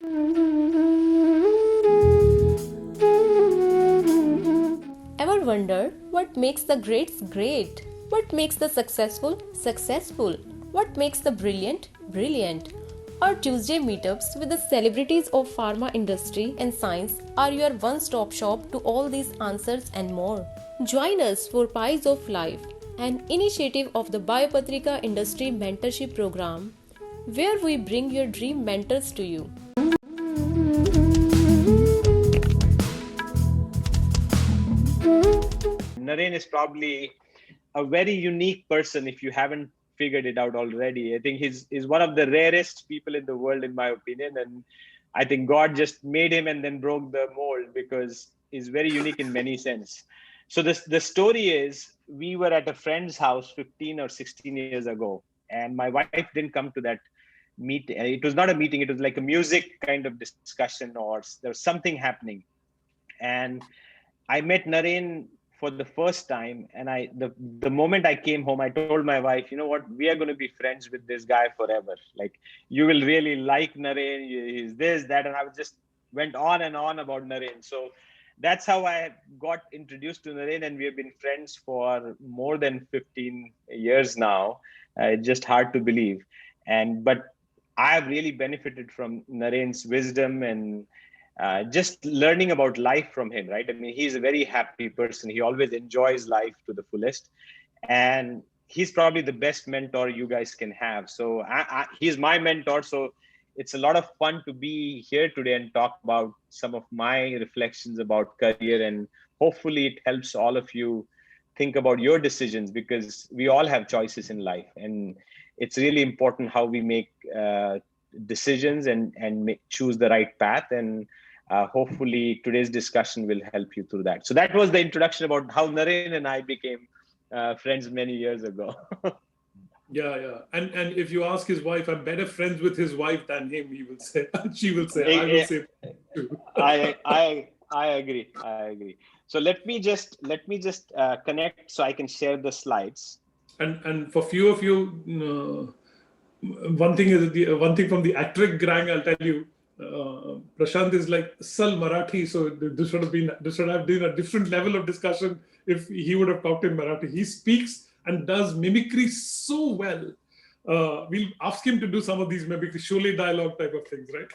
Ever wonder what makes the greats great? What makes the successful successful? What makes the brilliant brilliant? Our Tuesday meetups with the celebrities of pharma industry and science are your one-stop shop to all these answers and more. Join us for Pies of Life, an initiative of the Biopatrika Industry Mentorship Program, where we bring your dream mentors to you. Naren is probably a very unique person if you haven't figured it out already. I think he's one of the rarest people in the world, in my opinion. And I think God just made him and then broke the mold because he's very unique in many sense. So the story is we were at a friend's house 15 or 16 years ago, and my wife didn't come to that meeting. It was not a meeting, it was like a music kind of discussion, or there was something happening. And I met Naren for the first time, and the moment I came home, I told my wife, you know what, we are going to be friends with this guy forever. Like, you will really like Naren. He's this, that, and I just went on and on about Naren. So that's how I got introduced to Naren, and we have been friends for more than 15 years now. It's just hard to believe, but I've really benefited from Naren's wisdom and just learning about life from him, right? I mean, he's a very happy person. He always enjoys life to the fullest. And he's probably the best mentor you guys can have. So he's my mentor. So it's a lot of fun to be here today and talk about some of my reflections about career. And hopefully it helps all of you think about your decisions, because we all have choices in life. And it's really important how we make decisions and choose the right path. And hopefully today's discussion will help you through that. So that was the introduction about how Naren and I became friends many years ago. Yeah. And if you ask his wife, I'm better friends with his wife than him, he will say. She will say, I will say too. I agree. So let me just connect so I can share the slides. And for few of you, one thing from the actric gang, I'll tell you, Prashant is like Sal Marathi, so this should have been a different level of discussion if he would have talked in Marathi. He speaks and does mimicry so well. We'll ask him to do some of these mimicry, Sholay dialogue type of things, right?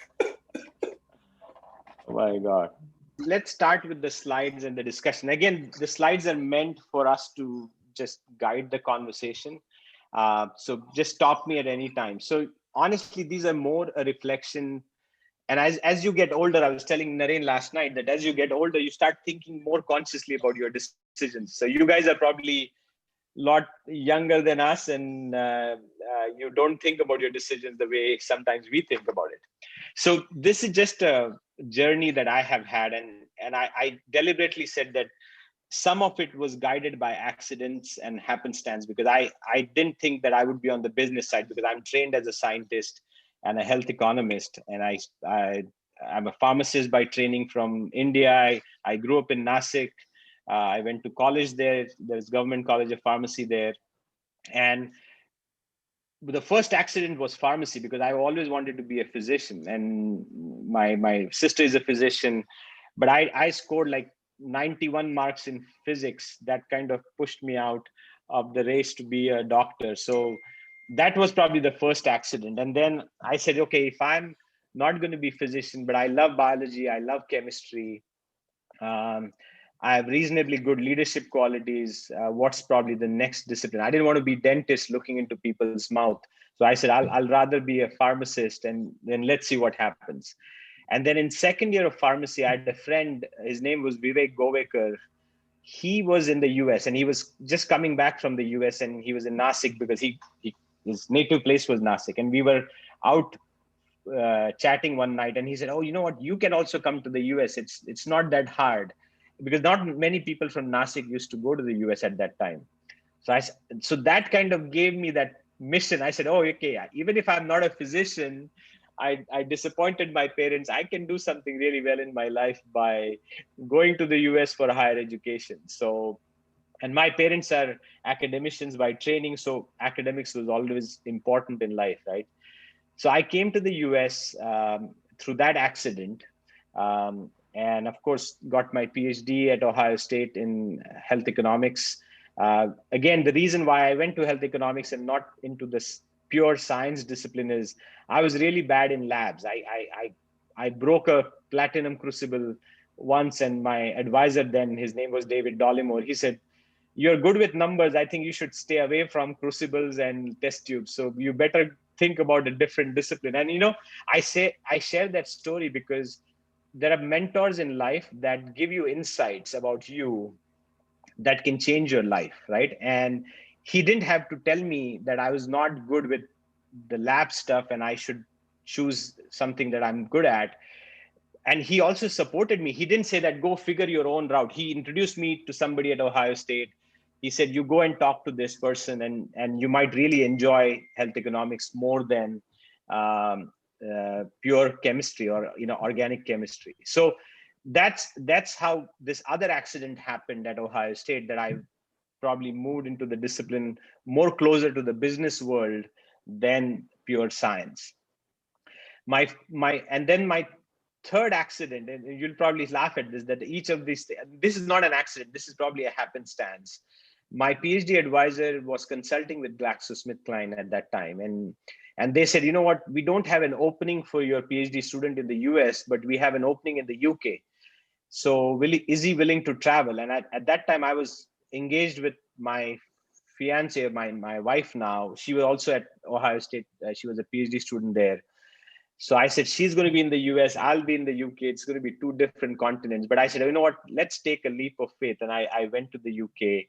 Oh my God. Let's start with the slides and the discussion. Again, the slides are meant for us to just guide the conversation. So just stop me at any time. So honestly, these are more a reflection. And as you get older, I was telling Naren last night that as you get older, you start thinking more consciously about your decisions. So you guys are probably a lot younger than us, and you don't think about your decisions the way sometimes we think about it. So this is just a journey that I have had, and I deliberately said that some of it was guided by accidents and happenstance, because I didn't think that I would be on the business side, because I'm trained as a scientist and a health economist, and I'm a pharmacist by training from India. I grew up in Nashik. I went to college there. There's Government College of Pharmacy there, and the first accident was pharmacy, because I always wanted to be a physician, and my sister is a physician, but I scored like 91 marks in physics. That kind of pushed me out of the race to be a doctor. So that was probably the first accident. And then I said, okay, if I'm not going to be a physician, but I love biology, I love chemistry, I have reasonably good leadership qualities. What's probably the next discipline? I didn't want to be dentist looking into people's mouth. So I said, I'll rather be a pharmacist, and then let's see what happens. And then in second year of pharmacy, I had a friend, his name was Vivek Govekar. He was in the US, and he was just coming back from the US, and he was in Nashik because his native place was Nashik. And we were out chatting one night, and he said, oh, you know what, you can also come to the US. It's not that hard, because not many people from Nashik used to go to the US at that time. So that kind of gave me that mission. I said, oh, okay, even if I'm not a physician, I disappointed my parents. I can do something really well in my life by going to the US for higher education. So, and my parents are academicians by training, so academics was always important in life, right? So I came to the US through that accident. And of course, got my PhD at Ohio State in health economics. Again, the reason why I went to health economics and not into this pure science discipline is I was really bad in labs. I broke a platinum crucible once, and my advisor then, his name was David Dollimore, he said, "You're good with numbers. I think you should stay away from crucibles and test tubes. So you better think about a different discipline." And I share that story because there are mentors in life that give you insights about you that can change your life, right? And he didn't have to tell me that I was not good with the lab stuff and I should choose something that I'm good at. And he also supported me. He didn't say that go figure your own route. He introduced me to somebody at Ohio State. He said, you go and talk to this person, and you might really enjoy health economics more than pure chemistry or organic chemistry. So that's how this other accident happened at Ohio State, that I probably moved into the discipline more closer to the business world than pure science. And then my third accident, and you'll probably laugh at this, that each of these, this is not an accident, this is probably a happenstance. My PhD advisor was consulting with GlaxoSmithKline at that time, and they said, you know what, we don't have an opening for your PhD student in the US, but we have an opening in the UK. So is he willing to travel? And at that time, I was engaged with my fiance, my wife now. She was also at Ohio State. She was a PhD student there. So I said, she's going to be in the US, I'll be in the UK. It's going to be two different continents. But I said, you know what, let's take a leap of faith. And I went to the UK.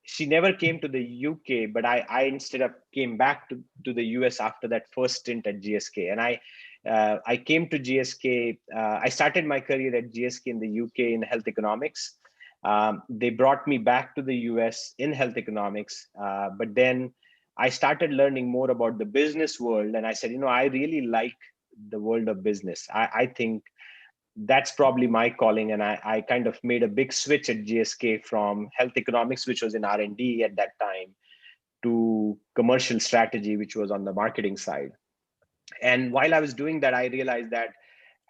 She never came to the UK, but I instead of came back to the US after that first stint at GSK. And I came to GSK. I started my career at GSK in the UK in health economics. They brought me back to the US in health economics, but then I started learning more about the business world. And I said, I really like the world of business. I think that's probably my calling. And I kind of made a big switch at GSK from health economics, which was in R&D at that time, to commercial strategy, which was on the marketing side. And while I was doing that, I realized that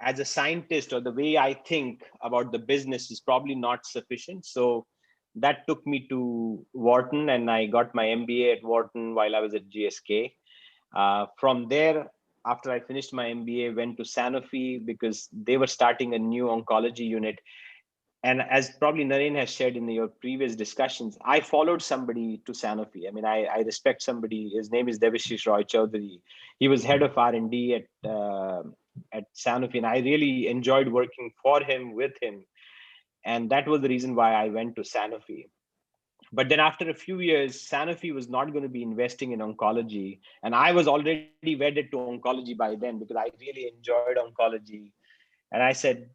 as a scientist, or the way I think about the business is probably not sufficient. So that took me to Wharton, and I got my MBA at Wharton while I was at GSK. From there, after I finished my MBA, went to Sanofi because they were starting a new oncology unit. And as probably Naren has shared in your previous discussions, I followed somebody to Sanofi. I mean, I respect somebody. His name is Devashish Roy Chaudhary. He was head of R&D at Sanofi, and I really enjoyed working for him, with him. And that was the reason why I went to Sanofi. But then after a few years, Sanofi was not going to be investing in oncology. And I was already wedded to oncology by then because I really enjoyed oncology. And I said,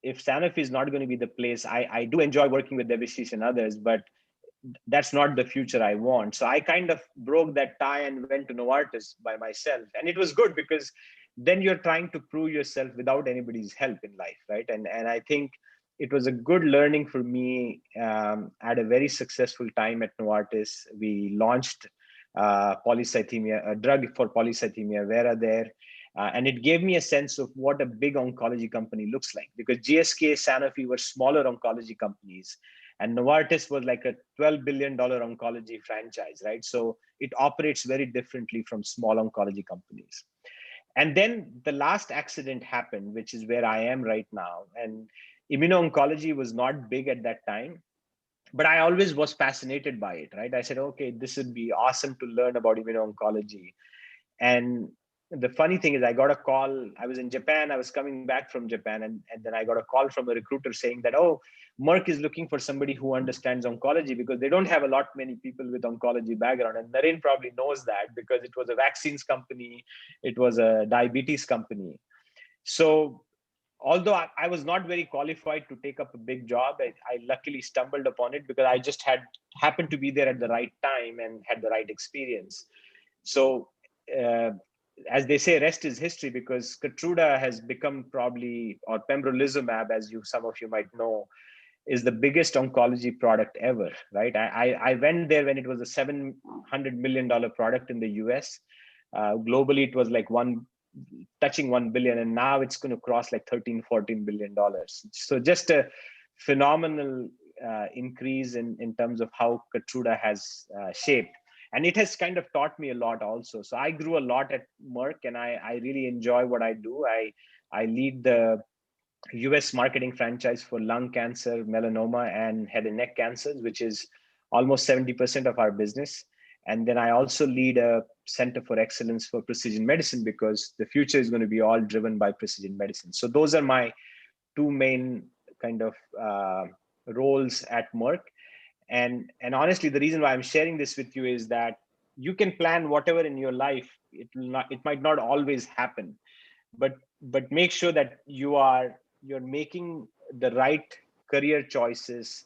if Sanofi is not going to be the place, I do enjoy working with Devashish and others, but that's not the future I want. So I kind of broke that tie and went to Novartis by myself. And it was good because then you're trying to prove yourself without anybody's help in life, right? And I think it was a good learning for me at a very successful time at Novartis. We launched polycythemia, a drug for polycythemia vera there. And it gave me a sense of what a big oncology company looks like, because GSK, Sanofi were smaller oncology companies, and Novartis was like a $12 billion oncology franchise, right? So it operates very differently from small oncology companies. And then the last accident happened, which is where I am right now. And immuno-oncology was not big at that time, but I always was fascinated by it, right? I said, okay, this would be awesome to learn about immuno-oncology. And the funny thing is, I got a call. I was in Japan. I was coming back from Japan. And then I got a call from a recruiter saying that, oh, Merck is looking for somebody who understands oncology because they don't have many people with oncology background. And Naren probably knows that because it was a vaccines company. It was a diabetes company. So although I was not very qualified to take up a big job, I luckily stumbled upon it because I just happened to be there at the right time and had the right experience. So as they say, rest is history, because Keytruda has become probably, or pembrolizumab, as some of you might know, is the biggest oncology product ever, right? I went there when it was a $700 million product in the US. Globally, it was like $1 touching 1 billion, and now it's going to cross like 13-14 billion dollars. So just a phenomenal increase in terms of how Keytruda has shaped. And it has kind of taught me a lot also. So I grew a lot at Merck, and I really enjoy what I do. I lead the US marketing franchise for lung cancer, melanoma, and head and neck cancers, which is almost 70% of our business. And then I also lead a Center for Excellence for Precision Medicine, because the future is going to be all driven by precision medicine. So those are my two main kind of roles at Merck. And honestly, the reason why I'm sharing this with you is that you can plan whatever in your life. It might not always happen, but make sure that you're making the right career choices.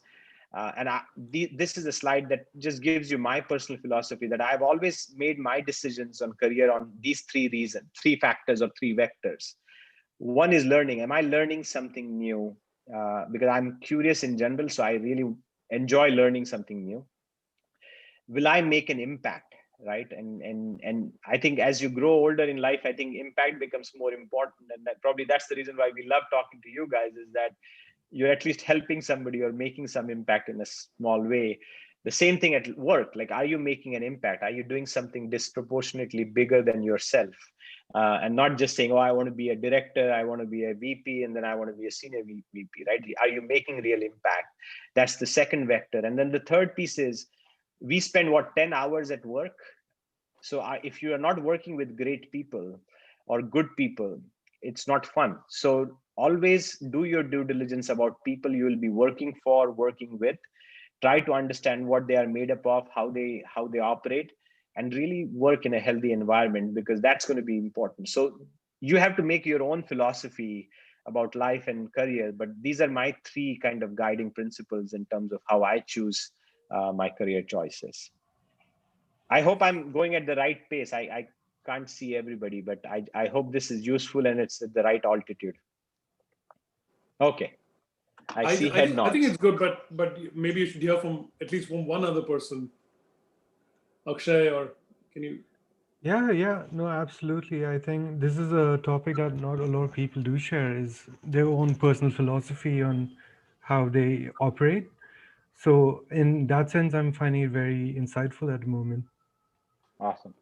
This is a slide that just gives you my personal philosophy, that I've always made my decisions on career on these three factors or three vectors. One is learning. Am I learning something new? Because I'm curious in general, so I really enjoy learning something new. Will I make an impact, right? And I think as you grow older in life, I think impact becomes more important. And that's the reason why we love talking to you guys, is that you're at least helping somebody or making some impact in a small way. The same thing at work. Like, are you making an impact? Are you doing something disproportionately bigger than yourself? And not just saying, oh, I want to be a director, I want to be a VP, and then I want to be a senior VP, right? Are you making real impact? That's the second vector. And then the third piece is, we spend 10 hours at work. So if you are not working with great people or good people, it's not fun. So always do your due diligence about people you will be working for, working with. Try to understand what they are made up of, how they operate, and really work in a healthy environment, because that's going to be important. So you have to make your own philosophy about life and career, but these are my three kind of guiding principles in terms of how I choose my career choices. I hope I'm going at the right pace. I can't see everybody, but I hope this is useful and it's at the right altitude. Okay. I see head nods. I think it's good, but maybe you should hear from at least from one other person. Akshay, or can you? Yeah, no, absolutely. I think this is a topic that not a lot of people do share, is their own personal philosophy on how they operate. So in that sense, I'm finding it very insightful at the moment. Awesome.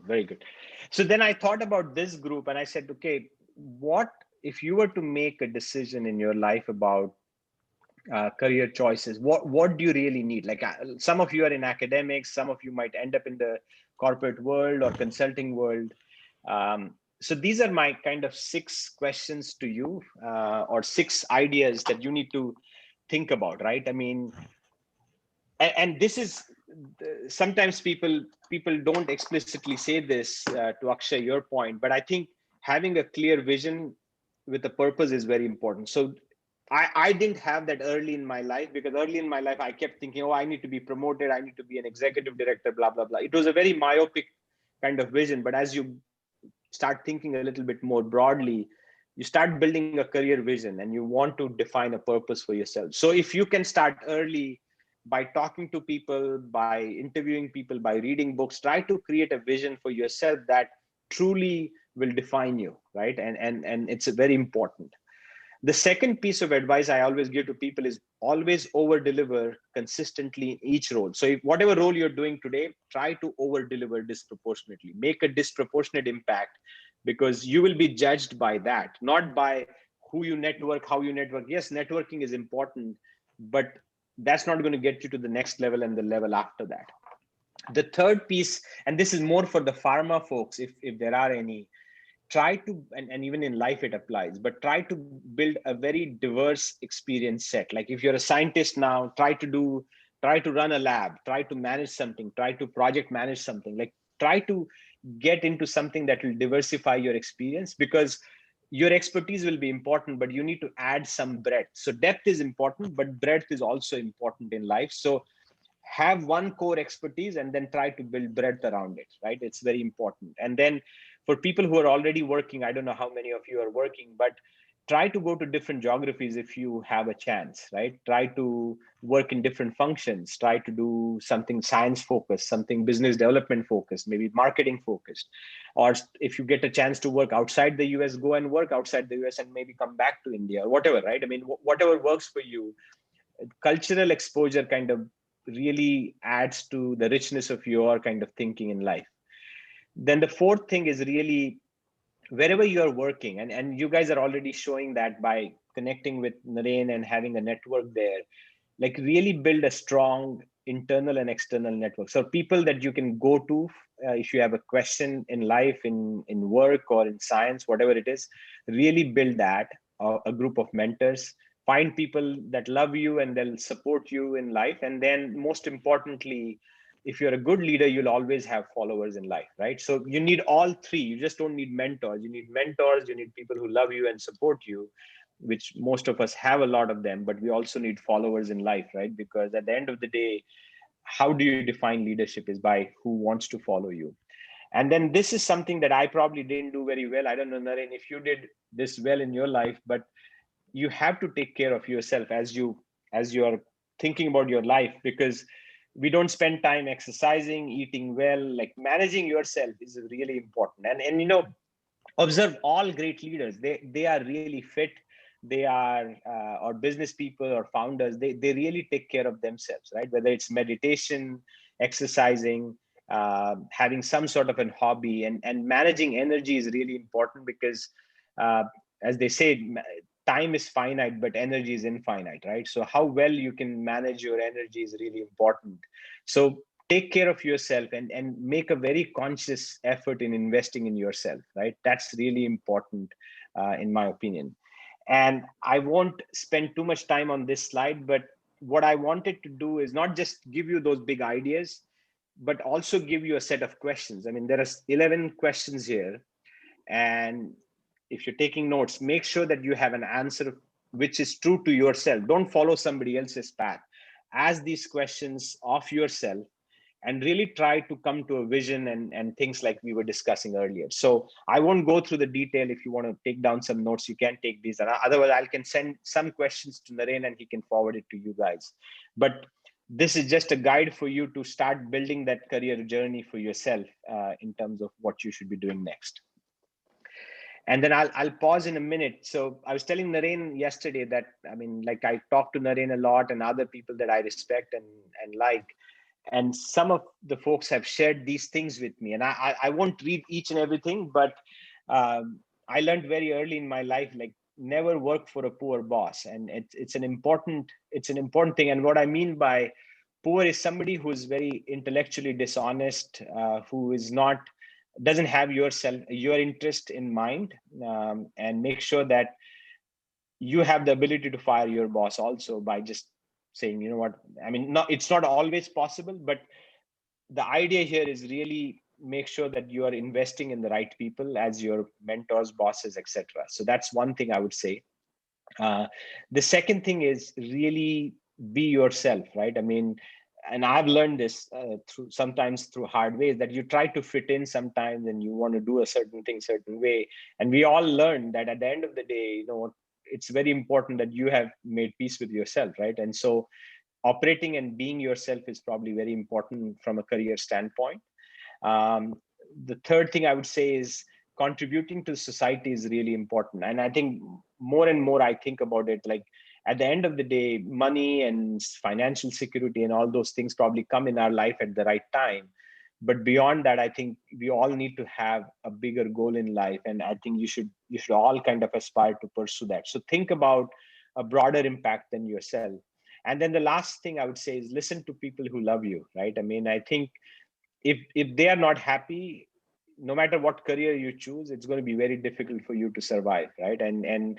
Very good. So then I thought about this group and I said, okay, what if you were to make a decision in your life about career choices? What do you really need? Like, some of you are in academics, some of you might end up in the corporate world or consulting world. So these are my kind of 6 questions to you, or 6 ideas that you need to think about, right? I mean, and this is, sometimes people don't explicitly say this, to Akshay, your point, but I think having a clear vision with a purpose is very important. So I didn't have that early in my life, because early in my life, I kept thinking, oh, I need to be promoted, I need to be an executive director, blah, blah, blah. It was a very myopic kind of vision. But as you start thinking a little bit more broadly, you start building a career vision and you want to define a purpose for yourself. So if you can start early by talking to people, by interviewing people, by reading books, try to create a vision for yourself that truly will define you, right? And it's very important. The second piece of advice I always give to people is always over deliver consistently in each role. So if whatever role you're doing today, try to over deliver disproportionately, make a disproportionate impact, because you will be judged by that, not by who you network, how you network. Yes, networking is important, but that's not going to get you to the next level and the level after that. The third piece, and this is more for the pharma folks, if there are any, try to, and even in life it applies, but try to build a very diverse experience set. Like if you're a scientist now, try to run a lab, try to manage something, try to project manage something, like try to get into something that will diversify your experience, because your expertise will be important, but you need to add some breadth. So depth is important, but breadth is also important in life. So have one core expertise and then try to build breadth around it, right? It's very important. And then for people who are already working, I don't know how many of you are working, but try to go to different geographies if you have a chance, right? Try to work in different functions, try to do something science focused, something business development focused, maybe marketing focused. Or if you get a chance to work outside the US, go and work outside the US and maybe come back to India or whatever, right? I mean, whatever works for you. Cultural exposure kind of really adds to the richness of your kind of thinking in life. Then the fourth thing is really wherever you are working, and you guys are already showing that by connecting with Naren and having a network there, like really build a strong internal and external network. So people that you can go to if you have a question in life, in work or in science, whatever it is, really build that, a group of mentors. Find people that love you and they'll support you in life. And then most importantly, if you're a good leader, you'll always have followers in life, right? So you need all three. You just don't need mentors. You need mentors, you need people who love you and support you, which most of us have a lot of them, but we also need followers in life, right? Because at the end of the day, how do you define leadership is by who wants to follow you. And then this is something that I probably didn't do very well. I don't know, Naren, if you did this well in your life, but you have to take care of yourself as you are thinking about your life, because we don't spend time exercising, eating well. Like managing yourself is really important. And you know, observe all great leaders. They are really fit. They are or business people or founders. They really take care of themselves, right? Whether it's meditation, exercising, having some sort of a hobby, and managing energy is really important, because as they say, time is finite, but energy is infinite, right? So how well you can manage your energy is really important. So take care of yourself and make a very conscious effort in investing in yourself, right? That's really important, in my opinion. And I won't spend too much time on this slide, but what I wanted to do is not just give you those big ideas, but also give you a set of questions. I mean, there are 11 questions here. And if you're taking notes, make sure that you have an answer which is true to yourself. Don't follow somebody else's path. Ask these questions of yourself and really try to come to a vision and things like we were discussing earlier. So I won't go through the detail. If you want to take down some notes, you can take these. And otherwise, I can send some questions to Naren and he can forward it to you guys. But this is just a guide for you to start building that career journey for yourself in terms of what you should be doing next. And then I'll pause in a minute. So I was telling Naren yesterday that, I mean, like I talk to Naren a lot and other people that I respect and like, and some of the folks have shared these things with me. And I won't read each and everything, but I learned very early in my life, like never work for a poor boss. And it's an important thing. And what I mean by poor is somebody who's very intellectually dishonest, who is not, doesn't have your interest in mind, and make sure that you have the ability to fire your boss also by just saying, you know what, I mean, it's not always possible, but the idea here is really make sure that you are investing in the right people as your mentors, bosses, etc. So that's one thing I would say. The second thing is really be yourself, right? I mean, and I've learned this sometimes through hard ways, that you try to fit in sometimes and you want to do a certain thing certain way. And we all learn that at the end of the day, you know, it's very important that you have made peace with yourself, right? And so operating and being yourself is probably very important from a career standpoint. The third thing I would say is contributing to society is really important. And I think more and more I think about it, like at the end of the day, money and financial security and all those things probably come in our life at the right time. But beyond that, I think we all need to have a bigger goal in life. And I think you should all kind of aspire to pursue that. So think about a broader impact than yourself. And then the last thing I would say is listen to people who love you, right? I mean, I think if they are not happy, no matter what career you choose, it's going to be very difficult for you to survive, right? And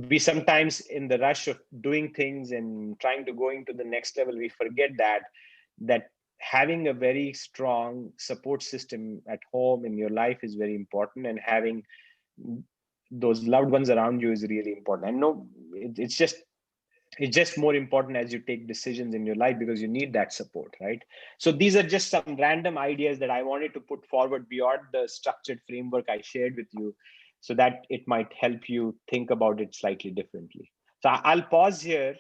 we sometimes, in the rush of doing things and trying to go into the next level, we forget that having a very strong support system at home in your life is very important, and having those loved ones around you is really important. And no, it's just more important as you take decisions in your life, because you need that support, right? So these are just some random ideas that I wanted to put forward beyond the structured framework I shared with you. so that it might help you think about it slightly differently. So I'll pause here.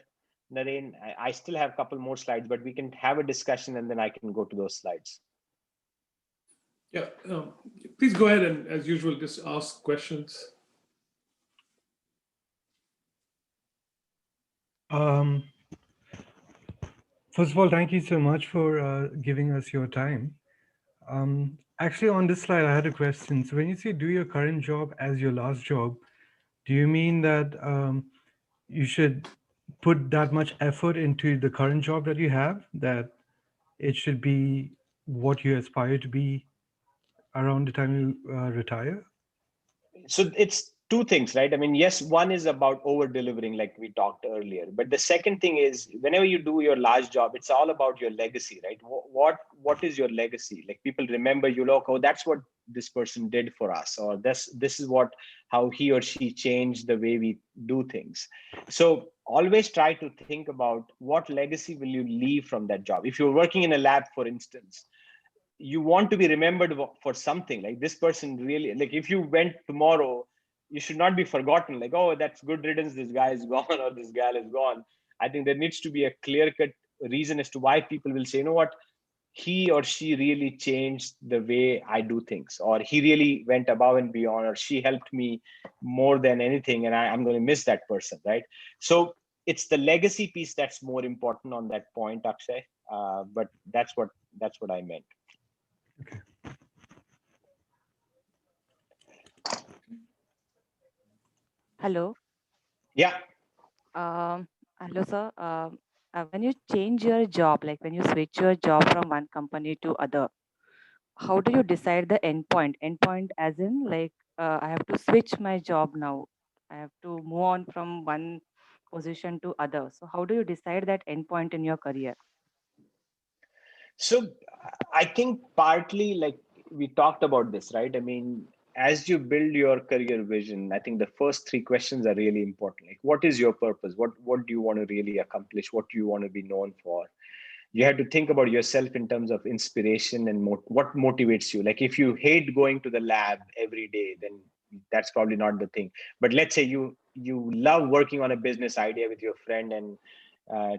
Naren, I still have a couple more slides, but we can have a discussion and then I can go to those slides. Yeah, please go ahead and, as usual, just ask questions. First of all, thank you so much for giving us your time. Actually, on this slide, I had a question. So when you say do your current job as your last job, do you mean that you should put that much effort into the current job that you have, that it should be what you aspire to be around the time you retire? So it's two things, right? I mean, yes, one is about over delivering, like we talked earlier. But the second thing is, whenever you do your last job, it's all about your legacy, right? What is your legacy? Like, people remember you, like, oh, that's what this person did for us, or this is how he or she changed the way we do things. So always try to think about what legacy will you leave from that job. If you're working in a lab, for instance, you want to be remembered for something. Like, this person really, like, if you went tomorrow, you should not be forgotten, like, oh, that's good riddance, this guy is gone or this gal is gone. I think there needs to be a clear-cut reason as to why people will say, you know what, he or she really changed the way I do things, or he really went above and beyond, or she helped me more than anything, and I'm going to miss that person, right? So it's the legacy piece that's more important on that point, Akshay. But that's what I meant. Okay. Hello. Yeah. Hello, sir. When you change your job, like when you switch your job from one company to other, how do you decide the endpoint? Endpoint as in, like, I have to switch my job now. I have to move on from one position to other. So how do you decide that endpoint in your career? So I think partly, like we talked about this, right? I mean, as you build your career vision, I think the first three questions are really important. Like, what is your purpose? What do you want to really accomplish? What do you want to be known for? You have to think about yourself in terms of inspiration and what motivates you. Like, if you hate going to the lab every day, then that's probably not the thing. But let's say you love working on a business idea with your friend and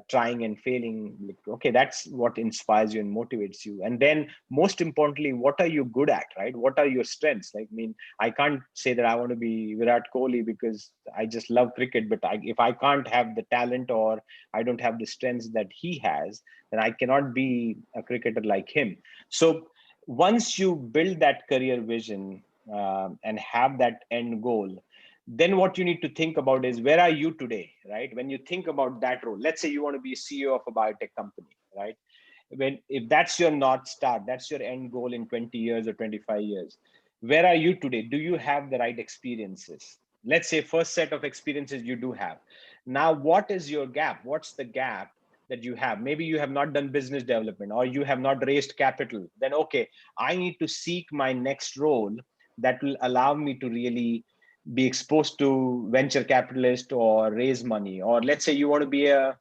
trying and failing. Like, okay, that's what inspires you and motivates you. And then most importantly, what are you good at, right? What are your strengths? Like, I mean, I can't say that I want to be Virat Kohli because I just love cricket, but if I can't have the talent, or I don't have the strengths that he has, then I cannot be a cricketer like him. So once you build that career vision and have that end goal, then what you need to think about is, where are you today, right? When you think about that role, let's say you want to be CEO of a biotech company, right? If that's your North Star, that's your end goal in 20 years or 25 years, where are you today? Do you have the right experiences? Let's say first set of experiences you do have. Now, what is your gap? What's the gap that you have? Maybe you have not done business development, or you have not raised capital. Then, okay, I need to seek my next role that will allow me to really be exposed to venture capitalist or raise money. Or let's say you want to be a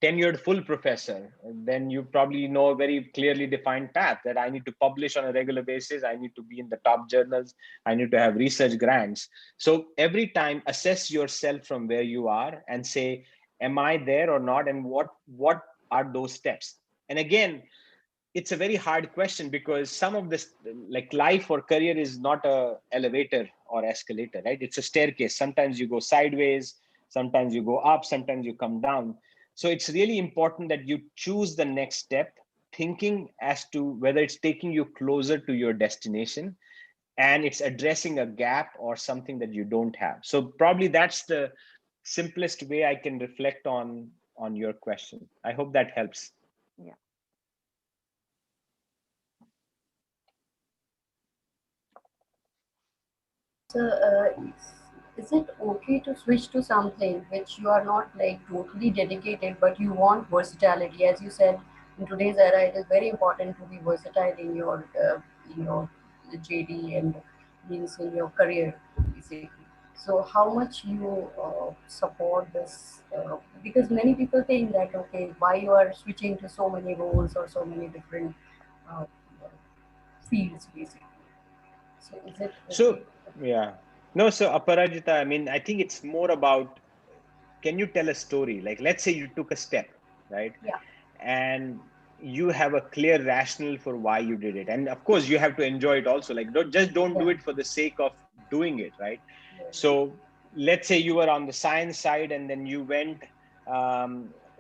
tenured full professor, then you probably know a very clearly defined path that I need to publish on a regular basis. I need to be in the top journals. I need to have research grants. So every time assess yourself from where you are and say, am I there or not? And what are those steps? And again, it's a very hard question, because some of this, like life or career, is not a elevator or escalator, right? It's a staircase. Sometimes you go sideways, sometimes you go up, sometimes you come down. So it's really important that you choose the next step, thinking as to whether it's taking you closer to your destination and it's addressing a gap or something that you don't have. So probably that's the simplest way I can reflect on your question. I hope that helps. Yeah. So, is it okay to switch to something which you are not like totally dedicated, but you want versatility? As you said, in today's era, it is very important to be versatile in your JD and means in your career, basically. So, how much you support this? Because many people think that, okay, why you are switching to so many roles or so many different uh, fields, basically. So, is it okay? So, yeah. No, so Aparajita, I mean, I think it's more about, can you tell a story? Like, let's say you took a step, right? Yeah. And you have a clear rationale for why you did it. And of course, you have to enjoy it also. Like, don't do Yeah. it for the sake of doing it, right? Yes. So let's say you were on the science side and then you went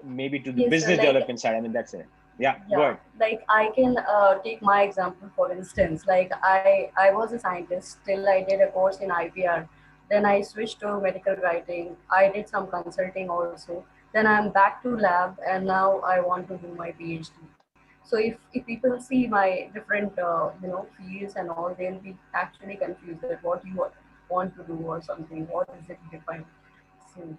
maybe to the Yes, sir. business Like, development side. I mean, that's it. Yeah, go yeah, ahead. like I can take my example for instance. Like I was a scientist till I did a course in IPR. Then I switched to medical writing. I did some consulting also. Then I'm back to lab, and now I want to do my PhD. So if people see my different fields and all, they'll be actually confused that what you want to do or something. What is it defined? So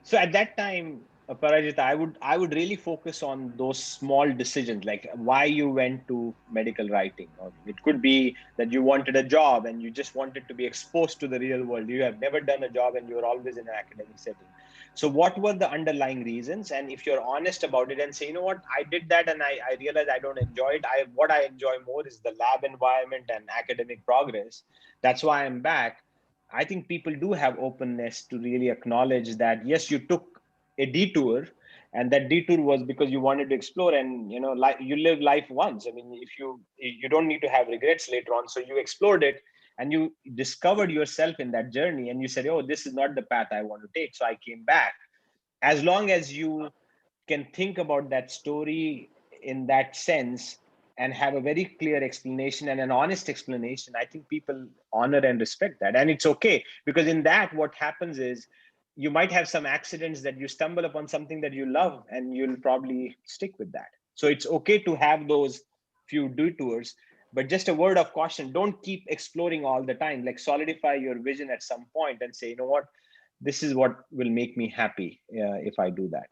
So at that time, Parajita, I would really focus on those small decisions, like why you went to medical writing. Or it could be that you wanted a job and you just wanted to be exposed to the real world. You have never done a job and you were always in an academic setting. So what were the underlying reasons? And if you're honest about it and say, you know what, I did that and I realized I don't enjoy it. What I enjoy more is the lab environment and academic progress. That's why I'm back. I think people do have openness to really acknowledge that, yes, you took a detour, and that detour was because you wanted to explore, and you live life once. I mean, if you don't need to have regrets later on. So you explored it and you discovered yourself in that journey, and you said, oh, this is not the path I want to take. So I came back. As long as you can think about that story in that sense and have a very clear explanation and an honest explanation, I think people honor and respect that. And it's okay, because in that, what happens is you might have some accidents that you stumble upon something that you love and you'll probably stick with that. So it's okay to have those few detours, but just a word of caution, don't keep exploring all the time. Like, solidify your vision at some point and say, you know what, this is what will make me happy if I do that.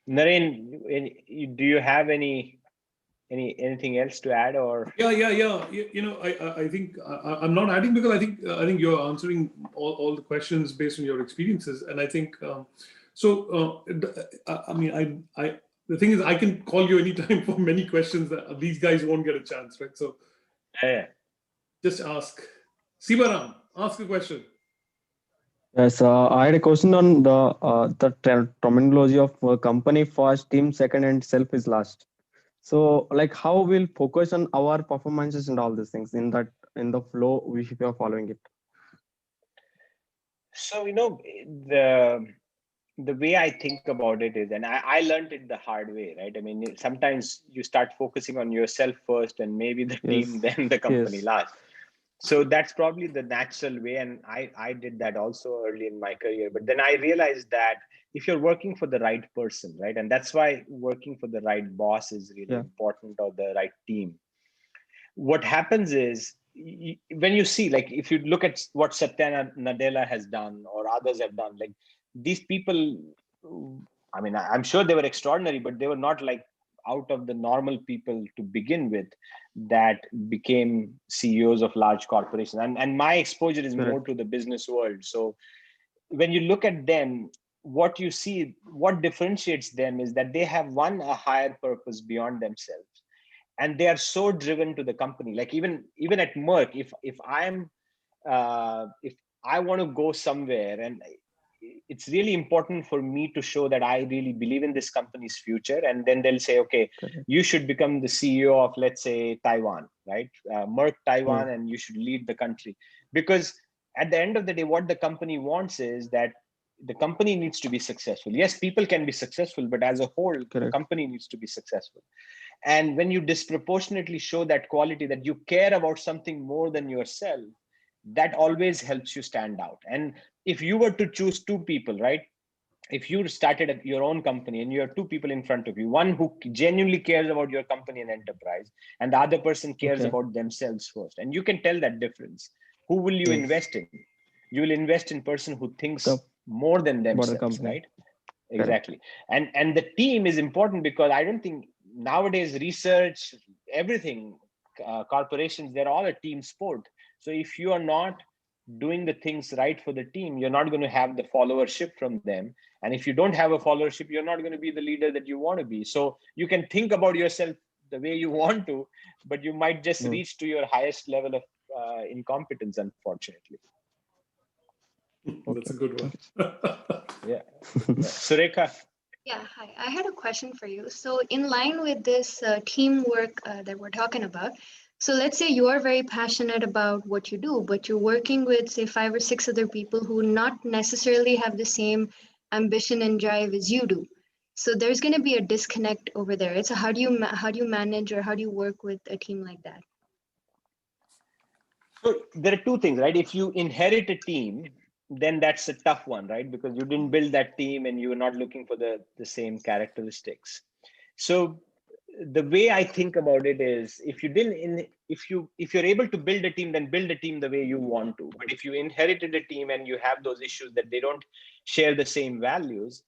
Naren, do you have anything else to add, or? Yeah. I think I'm not adding, because I think you're answering all the questions based on your experiences, and I think so. I mean, I the thing is, I can call you anytime for many questions that these guys won't get a chance, right? So Yeah. just ask. Sibaram, ask a question. Yes, I had a question on the terminology of company first, team second, and self is last. So, like, how we'll focus on our performances and all these things in the flow if we are following it. So, the way I think about it is, and I learned it the hard way, right? I mean, sometimes you start focusing on yourself first and maybe the team, Yes, then the company yes, last. So that's probably the natural way. And I did that also early in my career. But then I realized that if you're working for the right person, right? And that's why working for the right boss is really yeah, important, or the right team. What happens is, when you see, like, if you look at what Satya Nadella has done or others have done, like, these people, I mean, I'm sure they were extraordinary, but they were not like out of the normal people to begin with that became CEOs of large corporations. And my exposure is more correct, to the business world. So when you look at them, what you see, what differentiates them is that they have a higher purpose beyond themselves, and they are so driven to the company. Like, even at Merck, if I want to go somewhere, and it's really important for me to show that I really believe in this company's future, and then they'll say, okay, correct. you should become the CEO of, let's say, Taiwan, right? Merck Yeah, Taiwan, and you should lead the country. Because at the end of the day, what the company wants is that the company needs to be successful. Yes, people can be successful, but as a whole, the correct. company needs to be successful. And when you disproportionately show that quality, that you care about something more than yourself, that always helps you stand out. And if you were to choose two people, right? If you started your own company and you have two people in front of you, one who genuinely cares about your company and enterprise, and the other person cares Okay. about themselves first, and you can tell that difference, who will you Yes, invest in? You will invest in person who the thinks more than border themselves, company. right? Correct. Exactly. And the team is important, because I don't think nowadays research, everything, corporations, they're all a team sport. So if you are not doing the things right for the team, you're not going to have the followership from them. And if you don't have a followership, you're not going to be the leader that you want to be. So you can think about yourself the way you want to, but you might just reach to your highest level of incompetence, unfortunately. That's a good one. Yeah. Surekha. Yeah, hi. I had a question for you. So in line with this teamwork that we're talking about, so let's say you are very passionate about what you do, but you're working with, say, 5 or 6 other people who not necessarily have the same ambition and drive as you do. So there's going to be a disconnect over there. It's how do you manage, or how do you work with a team like that? So there are two things, right? If you inherit a team, then that's a tough one, right? Because you didn't build that team and you were not looking for the same characteristics. So the way I think about it is, if you're able to build a team, then build a team the way you want to. But if you inherited a team and you have those issues that they don't share the same values,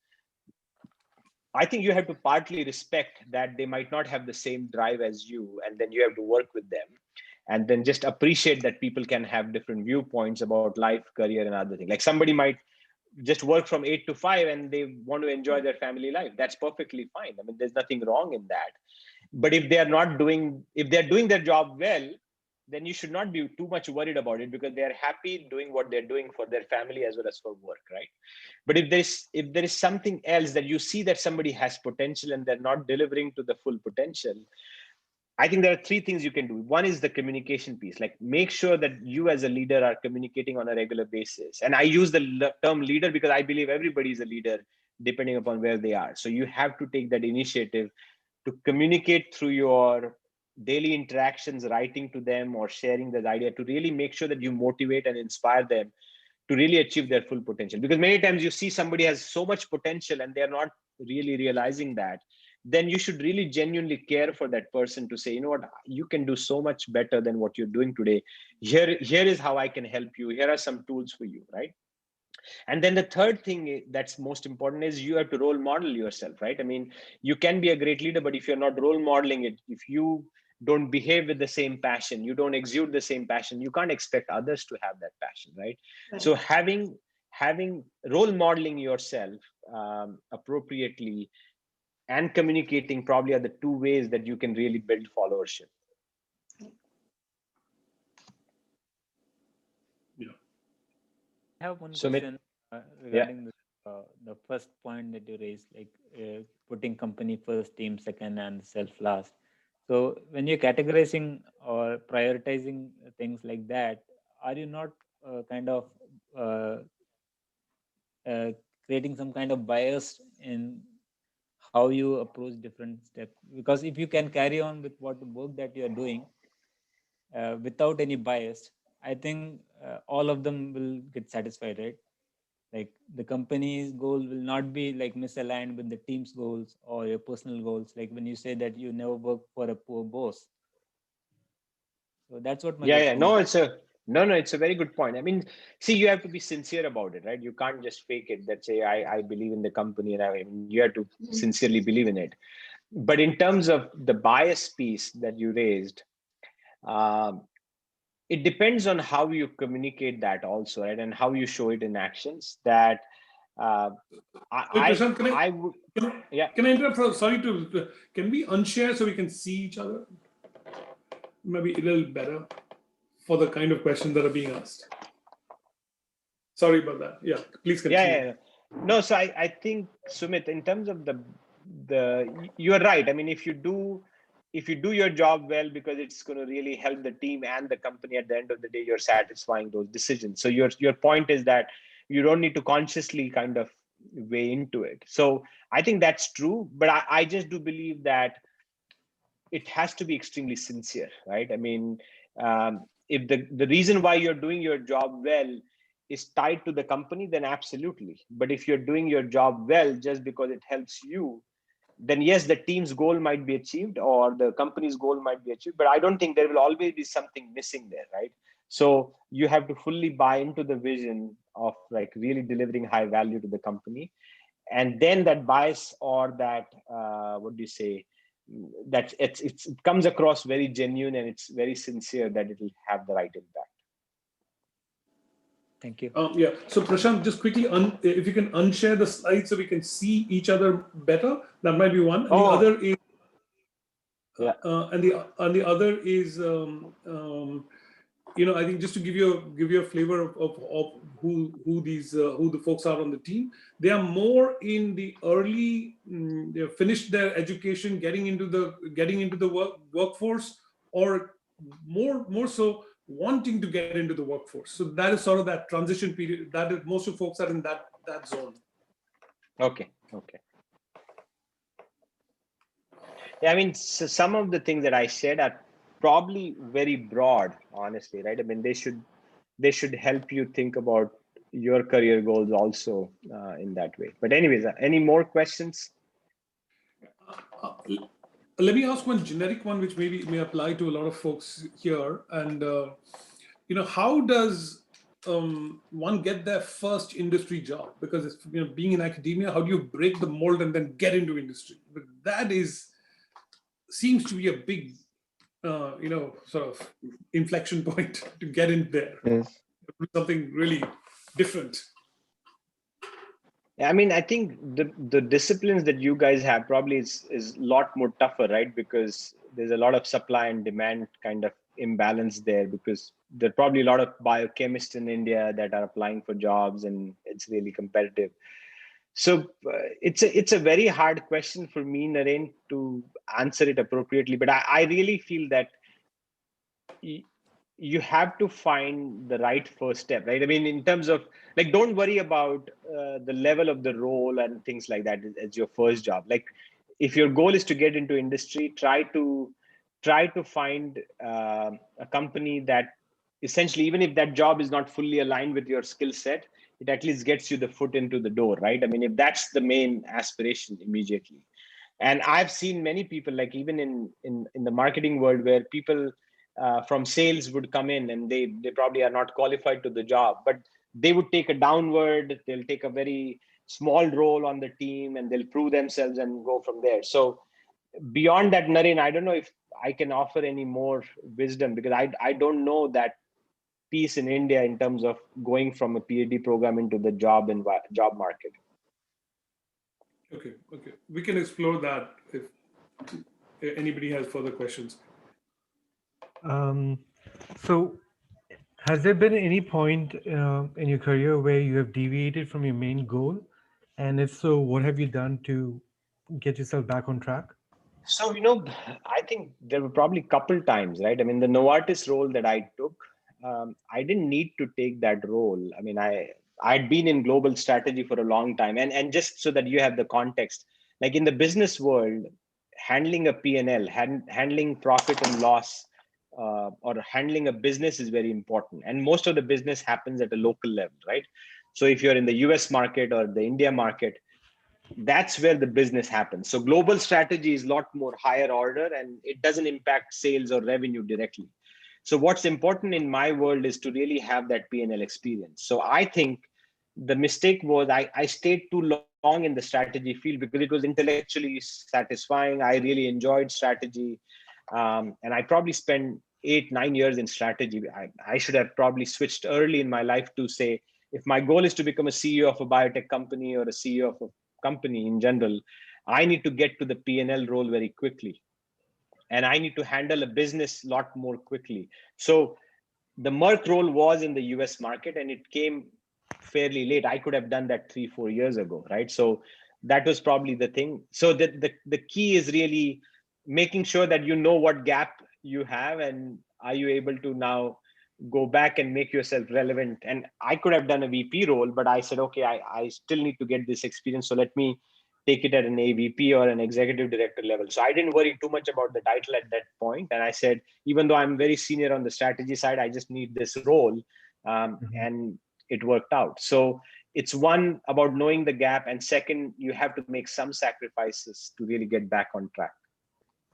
I think you have to partly respect that they might not have the same drive as you, and then you have to work with them. And then just appreciate that people can have different viewpoints about life, career, and other things. Like somebody might just work from 8 to 5 and they want to enjoy their family life. That's perfectly fine. I mean, there's nothing wrong in that. But if they're doing their job well, then you should not be too much worried about it, because they're happy doing what they're doing for their family as well as for work, right? But if there is something else that you see that somebody has potential and they're not delivering to the full potential, I think there are 3 things you can do. One is the communication piece. Like, make sure that you as a leader are communicating on a regular basis. And I use the term leader because I believe everybody is a leader depending upon where they are. So you have to take that initiative to communicate through your daily interactions, writing to them or sharing that idea, to really make sure that you motivate and inspire them to really achieve their full potential. Because many times you see somebody has so much potential and they're not really realizing that, then you should really genuinely care for that person to say, you know what, you can do so much better than what you're doing today. Here is how I can help you. Here are some tools for you, right? And then the third thing that's most important is you have to role model yourself, right? I mean, you can be a great leader, but if you're not role modeling it, if you don't behave with the same passion, you don't exude the same passion, you can't expect others to have that passion, right? So having role modeling yourself appropriately and communicating probably are the 2 ways that you can really build followership. I have one question regarding the first point that you raised, like putting company first, team second, and self last. So when you're categorizing or prioritizing things like that, are you not kind of creating some kind of bias in how you approach different steps? Because if you can carry on with what the work that you are doing without any bias, I think all of them will get satisfied, right? Like the company's goal will not be like misaligned with the team's goals or your personal goals. Like when you say that you never work for a poor boss. So that's what my question is. It's a very good point. I mean, see, you have to be sincere about it, right? You can't just fake it that say, I believe in the company, and you have to sincerely believe in it. But in terms of the bias piece that you raised, it depends on how you communicate that also, right? And how you show it in actions. That Prashant, can I interrupt? Sorry can we unshare so we can see each other? Maybe a little better for the kind of questions that are being asked. Sorry about that. Yeah, please continue. Yeah. No, so I think, Sumit, in terms of you're right. I mean, if you do your job well, because it's going to really help the team and the company, at the end of the day, you're satisfying those decisions. So your point is that you don't need to consciously kind of weigh into it. So I think that's true, but I just do believe that it has to be extremely sincere, right? I mean, if the reason why you're doing your job well is tied to the company, then absolutely. But if you're doing your job well just because it helps you, then yes, the team's goal might be achieved or the company's goal might be achieved, but I don't think there will always be something missing there, right? So you have to fully buy into the vision of like really delivering high value to the company. And then that bias or that, that it comes across very genuine and it's very sincere, that it will have the right impact. Thank you. Yeah. So Prashant, just quickly, if you can unshare the slides so we can see each other better, that might be one. And the other is, Yeah. And the other is, I think just to give you a flavor of who the folks are on the team, they are more in the early, they finished their education, getting into the workforce, or more so wanting to get into the workforce. So that is sort of that transition period. That is, most of folks are in that zone. Okay. Yeah, I mean, so some of the things that I said are probably very broad, honestly, right? I mean, they should help you think about your career goals also in that way. But anyways, any more questions? Let me ask one generic one, which may apply to a lot of folks here. And how does one get their first industry job? Because it's, being in academia, how do you break the mold and then get into industry? But that seems to be a big, sort of inflection point to get in there. Yes. Something really different. I mean, I think the disciplines that you guys have probably is a lot more tougher, right? Because there's a lot of supply and demand kind of imbalance there, because there are probably a lot of biochemists in India that are applying for jobs, and it's really competitive. So it's a very hard question for me, Naren, to answer it appropriately. But I really feel that you have to find the right first step, right? I mean, in terms of like, don't worry about the level of the role and things like that as your first job. Like, if your goal is to get into industry, try to find a company that essentially, even if that job is not fully aligned with your skill set, it at least gets you the foot into the door, right? I mean, if that's the main aspiration immediately. And I've seen many people, like even in the marketing world, where people from sales would come in and they probably are not qualified to the job, but they would take a downward, they'll take a very small role on the team and they'll prove themselves and go from there. So beyond that, Naren, I don't know if I can offer any more wisdom, because I don't know that piece in India in terms of going from a PhD program into the job market. Okay. We can explore that if anybody has further questions. So has there been any point in your career where you have deviated from your main goal? And if so, what have you done to get yourself back on track? So, I think there were probably a couple times, right? I mean, the Novartis role that I took, I didn't need to take that role. I mean, I'd been in global strategy for a long time. And just so that you have the context, like in the business world, handling a P&L, handling profit and loss, or handling a business is very important. And most of the business happens at a local level, right? So if you're in the US market or the India market, that's where the business happens. So global strategy is a lot more higher order, and it doesn't impact sales or revenue directly. So what's important in my world is to really have that P&L experience. So I think the mistake was I stayed too long in the strategy field because it was intellectually satisfying. I really enjoyed strategy. And I probably spent 8-9 years in strategy. I should have probably switched early in my life to say, if my goal is to become a CEO of a biotech company or a CEO of a company in general, I need to get to the P&L role very quickly. And I need to handle a business a lot more quickly. So the Merck role was in the US market, and it came fairly late. I could have done that 3-4 years ago, right? So that was probably the thing. So the key is really making sure that you know what gap you have, and are you able to now go back and make yourself relevant. And I could have done a VP role, but I said, okay, I still need to get this experience. So let me take it at an AVP or an executive director level. So I didn't worry too much about the title at that point. And I said, even though I'm very senior on the strategy side, I just need this role. And it worked out. So it's one about knowing the gap. And second, you have to make some sacrifices to really get back on track.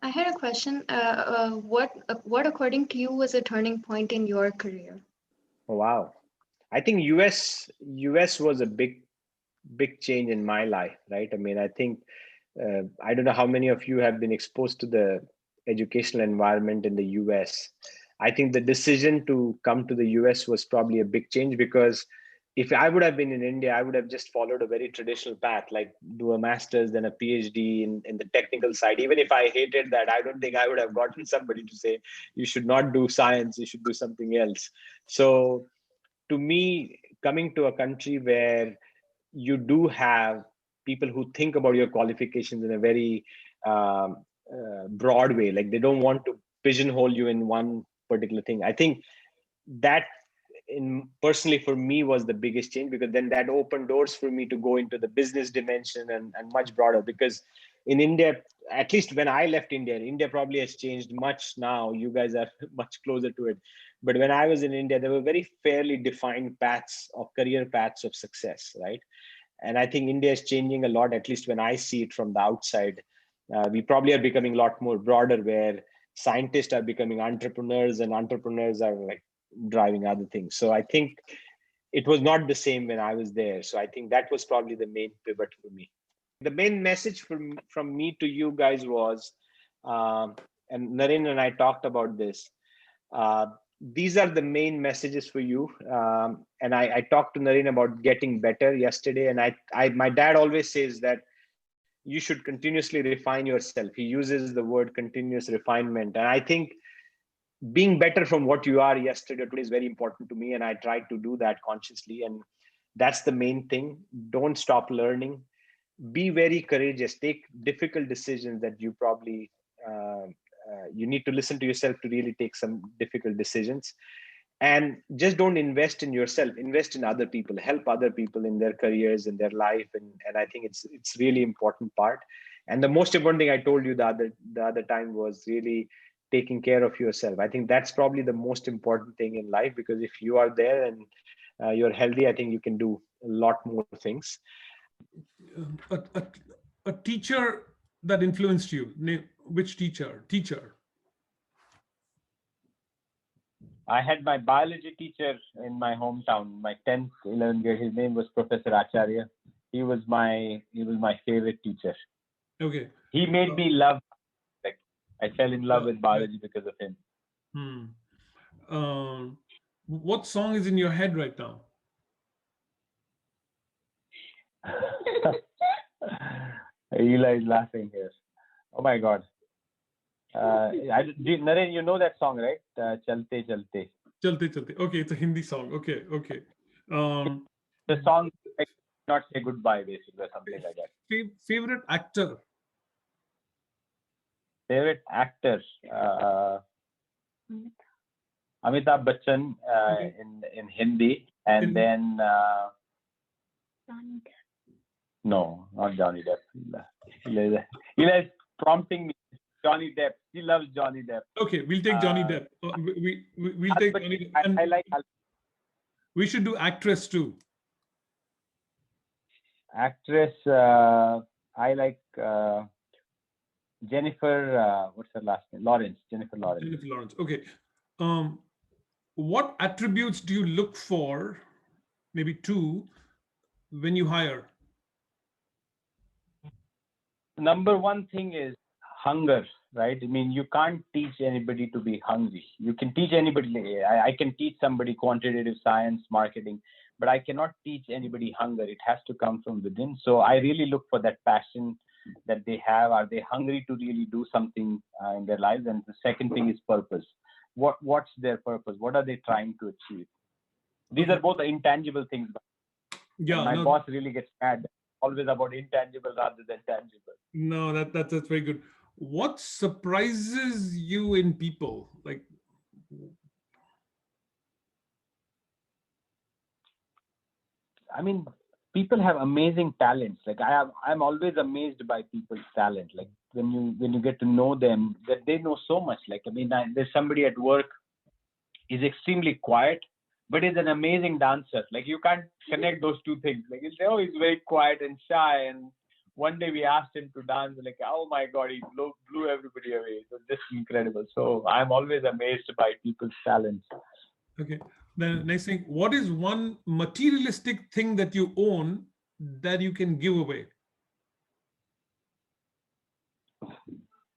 I had a question. What according to you was a turning point in your career? Oh, wow. I think US was a big change in my life, right? I mean, I think, I don't know how many of you have been exposed to the educational environment in the US. I think the decision to come to the US was probably a big change, because if I would have been in India, I would have just followed a very traditional path, like do a master's, then a PhD in the technical side. Even if I hated that, I don't think I would have gotten somebody to say, you should not do science, you should do something else. So to me, coming to a country where you do have people who think about your qualifications in a very broad way, like they don't want to pigeonhole you in one particular thing. I think that personally for me was the biggest change, because then that opened doors for me to go into the business dimension and much broader. Because in India, at least when I left India probably has changed much now. You guys are much closer to it. But when I was in India, there were very fairly defined paths of career paths of success, right? And I think India is changing a lot, at least when I see it from the outside. We probably are becoming a lot more broader, where scientists are becoming entrepreneurs and entrepreneurs are like driving other things. So I think it was not the same when I was there. So I think that was probably the main pivot for me. The main message from me to you guys was, and Naren and I talked about this, these are the main messages for you. And I talked to Naren about getting better yesterday. And my dad always says that you should continuously refine yourself. He uses the word continuous refinement. And I think being better from what you are yesterday or today is very important to me. And I try to do that consciously. And that's the main thing. Don't stop learning. Be very courageous. Take difficult decisions that you probably, you need to listen to yourself to really take some difficult decisions. And just don't invest in yourself, invest in other people, help other people in their careers and their life. And I think it's really important part. And the most important thing I told you the other time was really taking care of yourself. I think that's probably the most important thing in life, because if you are there and you're healthy, I think you can do a lot more things. A teacher that influenced you, which teacher? I had my biology teacher in my hometown, my 10th, 11th grade. His name was Professor Acharya. He was my favorite teacher. Okay. He made me love. Like, I fell in love with biology because of him. What song is in your head right now? Eli is laughing here. Oh my God. Naren, you know that song, right? Chalte Chalte. Chalte Chalte. Okay, it's a Hindi song. Okay. The song, like, not say goodbye, basically, or something like that. Favorite actor? Favorite actor? Amitabh Bachchan in Hindi, and then no, not Johnny Depp. Eli is prompting me. Johnny Depp. He loves Johnny Depp. Okay, we'll take Johnny Depp. We'll take Johnny Depp. I like. We should do actress too. Actress, I like Jennifer. What's her last name? Lawrence. Jennifer Lawrence. Okay. What attributes do you look for, maybe two, when you hire? Number one thing is hunger, right? I mean, you can't teach anybody to be hungry. You can teach anybody. I can teach somebody quantitative science, marketing, but I cannot teach anybody hunger. It has to come from within. So I really look for that passion that they have. Are they hungry to really do something in their lives? And the second thing is purpose. What's their purpose? What are they trying to achieve? These are both intangible things. Yeah, my boss really gets mad. Always about intangible rather than tangible. No, that's very good. What surprises you in people? Like, I mean, people have amazing talents. Like I'm always amazed by people's talent. Like when you get to know them, that they know so much. Like, I mean, there's somebody at work, is extremely quiet, but is an amazing dancer. Like, you can't connect those two things. Like, you say, oh, he's very quiet and shy. And one day we asked him to dance, like, oh my God, he blew everybody away. It was just incredible. So I'm always amazed by people's talents. Okay. Then next thing, what is one materialistic thing that you own that you can give away?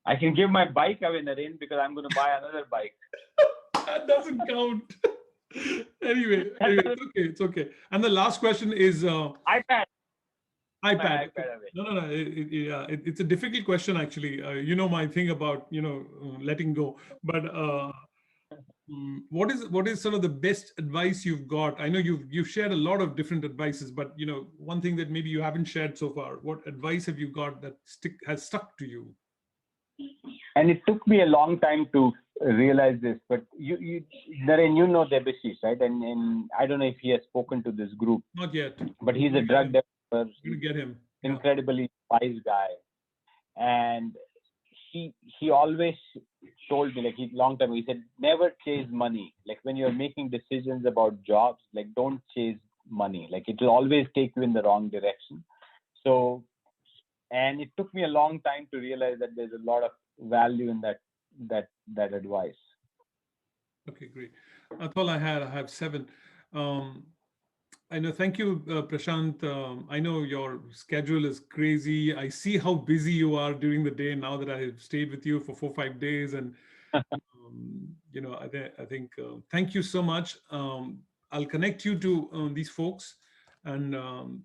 I can give my bike away, Naren, because I'm going to buy another bike. That doesn't count. Anyway, it's okay. And the last question is iPad. iPad. iPad away. No. It's a difficult question actually. You know my thing about letting go, but what is sort of the best advice you've got? I know you've shared a lot of different advices, but one thing that maybe you haven't shared so far. What advice have you got that has stuck to you? And it took me a long time to realize this, but Naren, Debashish, right? And I don't know if he has spoken to this group. Not yet. But he's a drug developer. We're gonna get him. Incredibly wise guy. And he always told me, like long time, he said, never chase money. Like when you're making decisions about jobs, like don't chase money. Like it will always take you in the wrong direction. So, and it took me a long time to realize that there's a lot of value in that advice. Okay, great. That's all I had. I have 7. I know. Thank you, Prashant. I know your schedule is crazy. I see how busy you are during the day now that I have stayed with you for 4-5 days, and I think. Thank you so much. I'll connect you to these folks, and I'm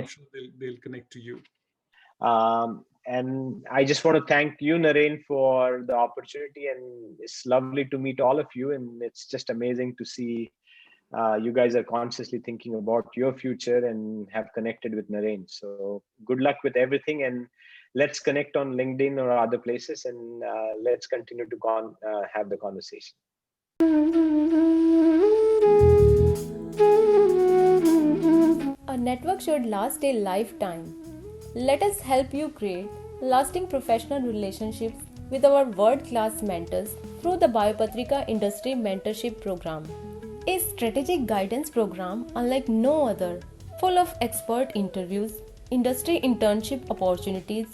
sure they'll connect to you. And I just want to thank you, Naren, for the opportunity, and it's lovely to meet all of you, and it's just amazing to see you guys are consciously thinking about your future and have connected with Naren. So good luck with everything, and let's connect on LinkedIn or other places, and let's continue to have the conversation. A network should last a lifetime. Let us help you create lasting professional relationships with our world-class mentors through the Biopatrika Industry Mentorship Program. A strategic guidance program unlike no other, full of expert interviews, industry internship opportunities,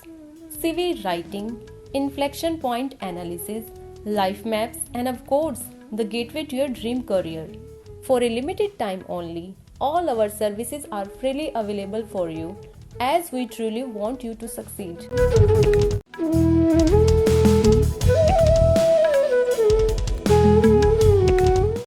CV writing, inflection point analysis, life maps, and of course, the gateway to your dream career. For a limited time only, all our services are freely available for you, as we truly want you to succeed.